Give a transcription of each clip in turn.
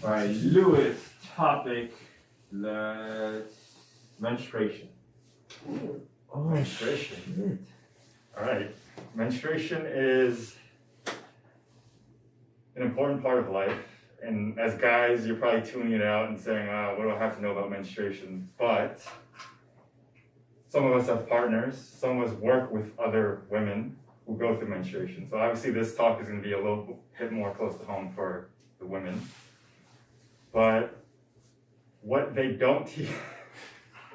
All right, Lewis, topic, menstruation. Oh, Menstruation. shit. All right. Menstruation is an important part of life. And as guys, you're probably tuning it out and saying, what do I have to know about menstruation? But some of us have partners, some of us work with other women who go through menstruation. So obviously this talk is going to be a little bit more close to home for the women. But what they don't teach...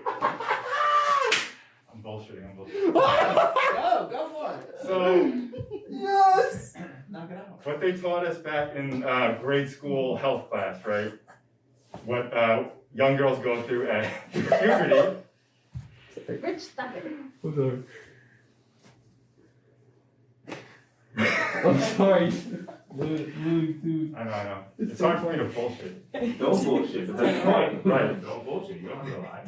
I'm bullshitting. Go for it. So... Yes! Knock it out. What they taught us back in grade school health class, right? What young girls go through at puberty. Rich, stop it. Hold on. I'm sorry. Louis, dude. I know. It's hard for me to bullshit. Don't bullshit, but that's the point. Right. Don't bullshit, you don't have to lie.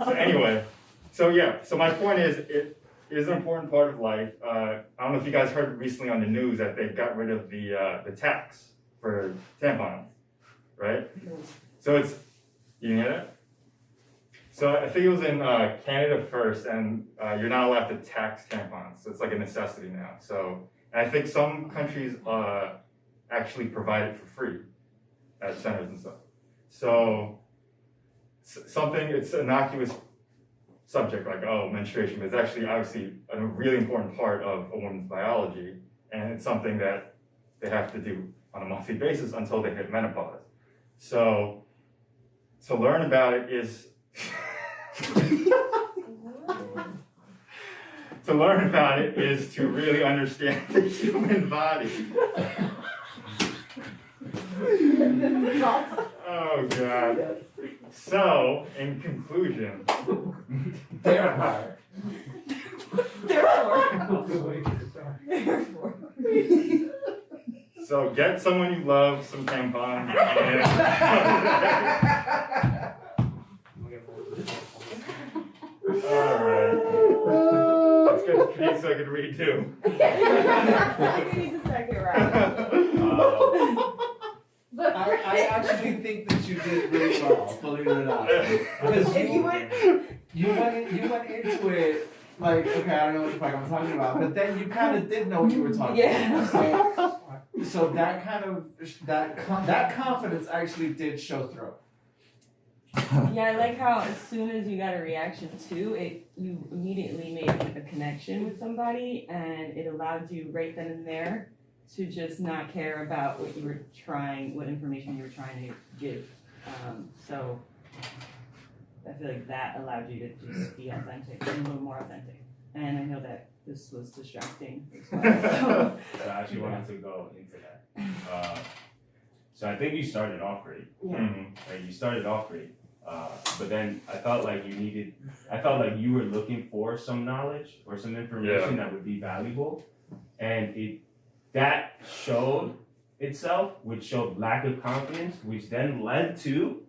So anyway, so my point is, it is an important part of life. I don't know if you guys heard recently on the news that they got rid of the tax for tampons, right? So you didn't hear that? So I think it was in Canada first, and you're not allowed to tax tampons. So it's like a necessity now. So, and I think some countries actually provide it for free at centers and stuff. So it's an innocuous subject like, menstruation, but it's actually obviously a really important part of a woman's biology, and it's something that they have to do on a monthly basis until they hit menopause. So to learn about it is to learn about it is to really understand the human body. Oh God. So, in conclusion, Therefore. so get someone you love some tampons and alright. Let's get to Pete so I can read too. I think he's a second round. I actually think that you did really well, believe it or not. Because If you went, you went into it like, okay, I don't know what the fuck I'm talking about, but then you kind of did know what you were talking about. So that kind of that confidence actually did show through. Yeah, I like how as soon as you got a reaction to it, you immediately made a connection with somebody, and it allowed you right then and there to just not care about what information you were trying to give. So I feel like that allowed you to just be authentic, and a little more authentic. And I know that this was distracting as well. So I actually wanted to go into that. So I think you started off great. Yeah. Like you started off great. But then I felt like you were looking for some knowledge or some information that would be valuable. And that showed itself, which showed lack of confidence, which then led to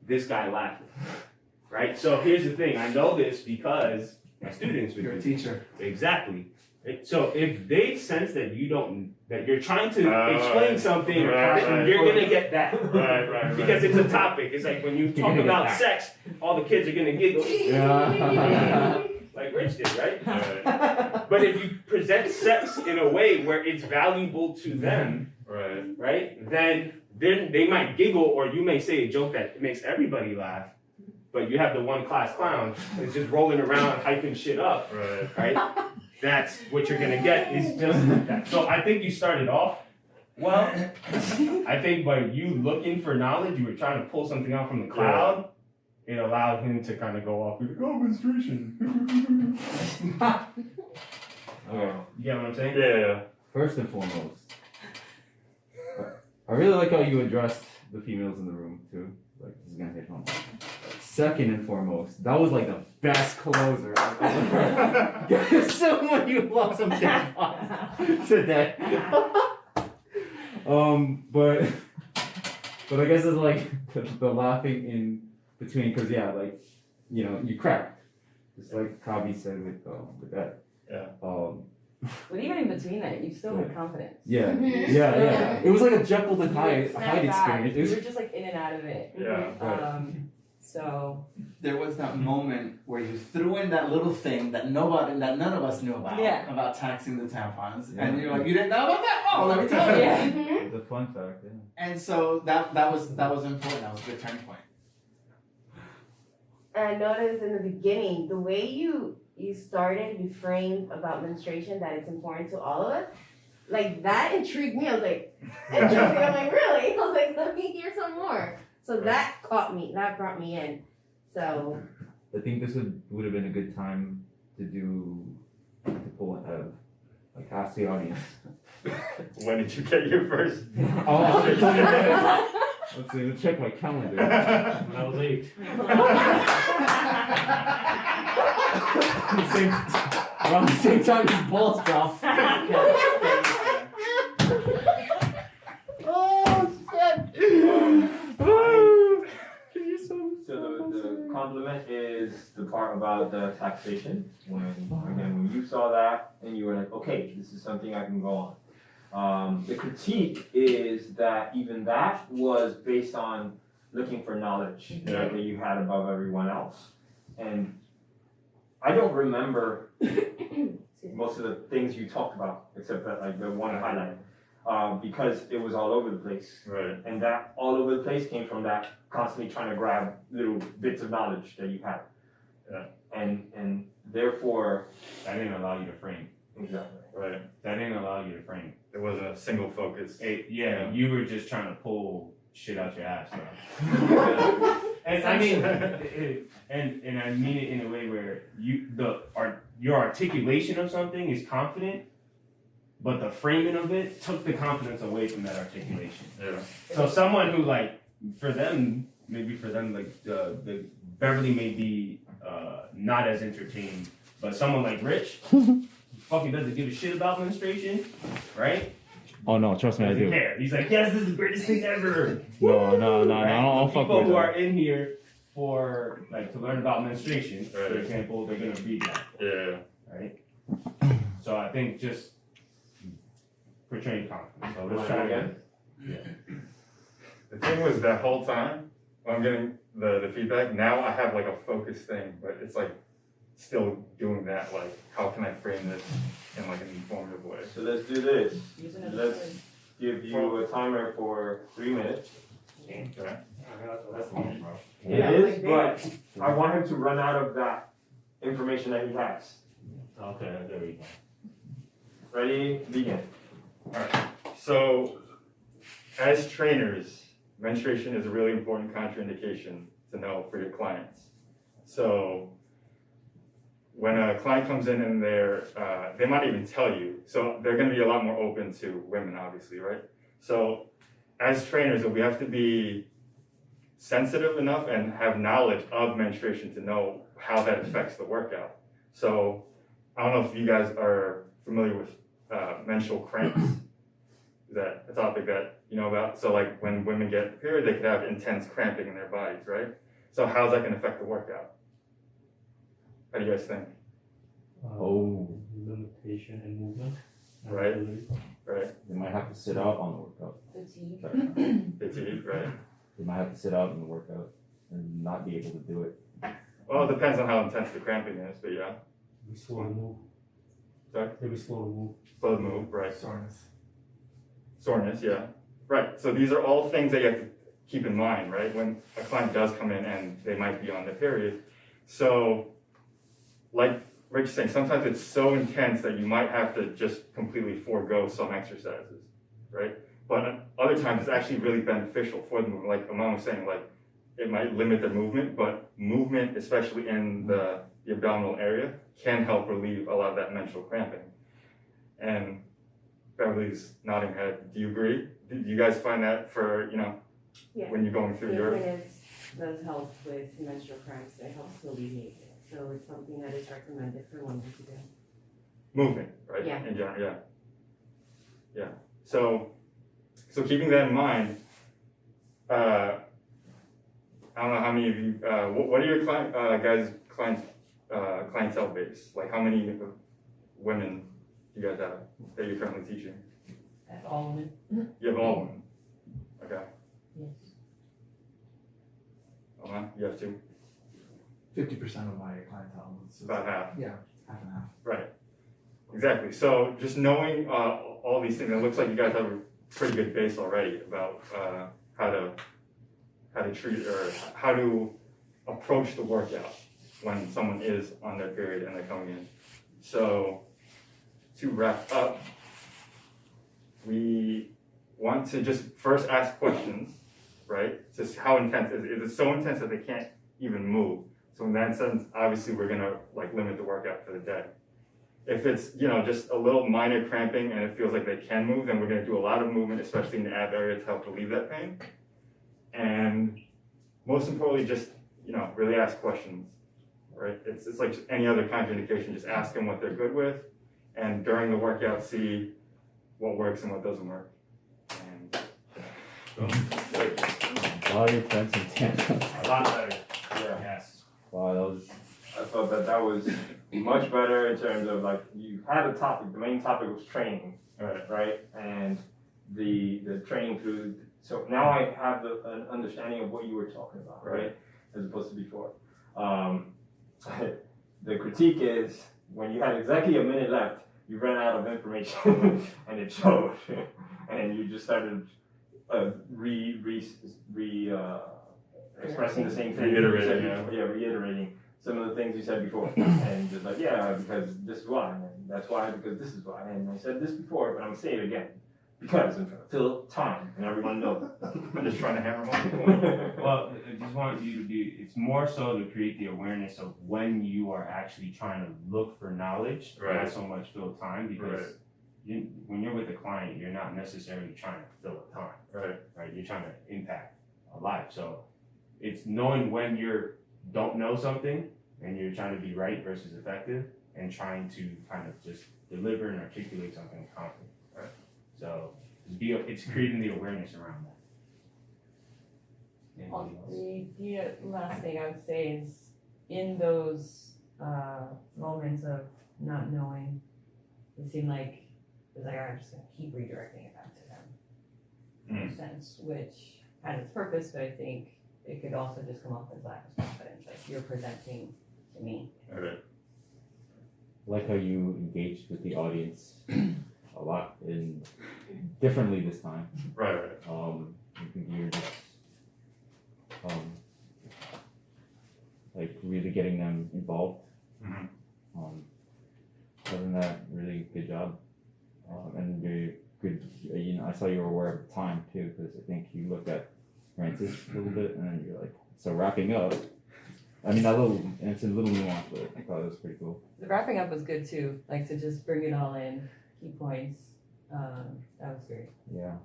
this guy laughing. Right? So here's the thing, I know this because my students would You're a do teacher. exactly. So if they sense that you're trying to explain something, you're gonna get that. Right. Because it's a topic. It's like when you talk about sex, all the kids are gonna giggle. Like Rich did, right? But if you present sex in a way where it's valuable to them, right? Then they might giggle, or you may say a joke that makes everybody laugh. But you have the one class clown that's just rolling around hyping shit up, right? That's what you're gonna get is just that. So I think you started off well. I think by you looking for knowledge, you were trying to pull something out from the cloud. It allowed him to kind of go off. Menstruation. Okay. You get what I'm saying? Yeah. First and foremost, I really like how you addressed the females in the room too. Like, this is gonna hit home. Second and foremost, that was like the best closer I've ever heard. Get someone you love some tampons today. But I guess it's like the laughing in between, cause yeah, like, you know, you cracked, just like Kabi said with that. Yeah. But even in between that, you still had confidence. Yeah, Mhm. yeah. It was like a Jekyll and You Hyde, snap Hyde back. experience. It You was were just like in and out of it. Yeah. Right. So There was that moment where you threw in that little thing that none of us knew about. Yeah. About taxing the tampons. Yeah. And you're like, you didn't know about that? Oh, let me tell you. Yeah. Mhm. It's a fun fact, yeah. And so that was important. That was a good turning point. And I noticed in the beginning, the way you framed about menstruation, that it's important to all of us, like that intrigued me. I was like, interesting. I'm like, really? I was like, let me hear some more. So that caught me. That brought me in. So I think this would have been a good time to pull like ask the audience. When did you get your first? Oh, let's see, let's check my calendar. I was late. Around the same time his balls drop. So the compliment is the part about the taxation. When you saw that and you were like, okay, this is something I can go on. The critique is that even that was based on looking for knowledge that you had above everyone else. And I don't remember most of the things you talked about, except that like the one highlight, because it was all over the place. Right. And that all over the place came from that constantly trying to grab little bits of knowledge that you had. Yeah. And therefore, That didn't allow you to frame. exactly. Right. That didn't allow you to frame. It wasn't a single focus. Yeah, you were just trying to pull shit out your ass, bro. And I mean, and I mean it in a way where your articulation of something is confident, but the framing of it took the confidence away from that articulation. Yeah. So someone who like, maybe for them like the Beverly may be not as entertained, but someone like Rich fucking doesn't give a shit about menstruation, right? Oh no, trust me, I Doesn't do. care. He's like, yes, this is the greatest thing ever. No, Right? I'll The fuck people with who that. are in here for like to learn about menstruation, for Right. example, they're gonna read that, Yeah. right? So I think just portraying confidence. So let's Wanna try go again. The thing was that whole time when I'm getting the feedback, now I have like a focus thing, but it's like still doing that, like how can I frame this in like an informative way? So let's do this. Use another Let's word. give you a timer for 3 minutes. Okay. That's long, bro. It Yeah, is, like but I want him to run out of that information that he has. Okay, there we go. Ready? Begin. So as trainers, menstruation is a really important contraindication to know for your clients. So when a client comes in and they might even tell you, so they're gonna be a lot more open to women, obviously, right? So as trainers, we have to be sensitive enough and have knowledge of menstruation to know how that affects the workout. So I don't know if you guys are familiar with menstrual cramps. Is that a topic that you know about? So like when women get a period, they could have intense cramping in their bodies, right? So how's that gonna affect the workout? How do you guys think? Oh. Limitation in movement. and Right. ability. Right? They might have to sit out on the workout. Fatigue. Fatigue, right? They might have to sit out in the workout and not be able to do it. Well, it depends on how intense the cramping is, but yeah. Be slow to move. Sorry? They be slow to move. Slow to move, right? Soreness. Soreness, yeah. Right. So these are all things that you have to keep in mind, right? When a client does come in and they might be on their period. So, like Rich is saying, sometimes it's so intense that you might have to just completely forego some exercises, right? But other times it's actually really beneficial for them. Like Amon was saying, like it might limit their movement, but movement, especially in the abdominal area, can help relieve a lot of that menstrual cramping. And Beverly's nodding her head. Do you agree? Do you guys find that for, Yeah. when you're going through your... Movement does help with menstrual cramps. It helps to alleviate it. So it's something that is recommended for women to do. Movement, right? Yeah. In general, yeah. Yeah. So keeping that in mind, I don't know how many of you, what are your clientele base? Like how many women do you guys have that you're currently teaching? That's all women. You have all women. Okay. Yes. You have two. 50% of my clientele is About half. yeah, half and half. Right. Exactly. So just knowing all these things, it looks like you guys have a pretty good base already about how to treat or how to approach the workout when someone is on their period and they're coming in. So to wrap up, we want to just first ask questions, right? Just how intense is it? Is it so intense that they can't even move? So in that sense, obviously we're gonna like limit the workout for the day. If it's, just a little minor cramping and it feels like they can move, then we're gonna do a lot of movement, especially in the ab area to help relieve that pain. And most importantly, just, really ask questions, right? It's like any other contraindication, just ask them what they're good with. And during the workout, see what works and what doesn't work. And All your friends in Tampa. A lot better. Yeah. Yes. Wow, that was. I thought that was much better in terms of like you had a topic. The main topic was training, right? And the training through. So now I have an understanding of what you were talking about, right? As opposed to before. The critique is when you had exactly a minute left, you ran out of information, and it showed, and you just started expressing the same thing. Reiterating, Reiterating some of the things you said before, and just like, yeah, because this is why, and that's why, because this is why, and I said this before, but I'm gonna say it again, because I'm trying to fill time, and everyone knows. I'm just trying to hammer home. Well, I just want you to be, it's more so to create the awareness of when you are actually trying to look for knowledge, Right. not so much fill time, because when you're with a client, you're not necessarily trying to fill a time, right? You're trying to impact a life. So it's knowing when you don't know something and you're trying to be right versus effective and trying to kind of just deliver and articulate something confident, right? So it's creating the awareness around that. Anybody else? The last thing I would say is in those moments of not knowing, it seemed like it was like, I'm just gonna keep redirecting it back to them. In a sense, which had its purpose, but I think it could also just come off as lack of confidence, like you're presenting to me. Okay. I like how you engaged with the audience a lot and differently this time. Right. I think you're just like really getting them involved. Mhm. Other than that, really good job. And you're good. I saw you were aware of time too, because I think you looked at Francis a little bit, and then you're like, so wrapping up. I mean, it's a little nuance, but I thought it was pretty cool. The wrapping up was good too, like to just bring it all in, key points. That was great. Yeah.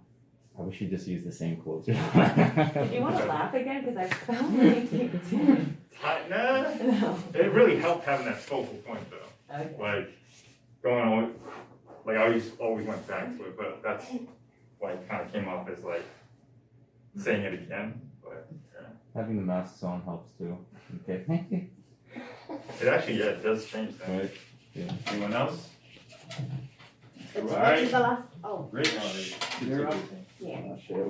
I wish you just used the same quotes. Do you want to laugh again? Because I felt like you did. Nah, No. it really helped having that focal point though. Okay. Like going on, like I always went back to it, but that's why it kind of came off as like saying it again. But Having the masks on helps too. Okay. it actually, it does change that. Right. Anyone else? Which Alright. is the last, oh, Great. No, yeah. Shit.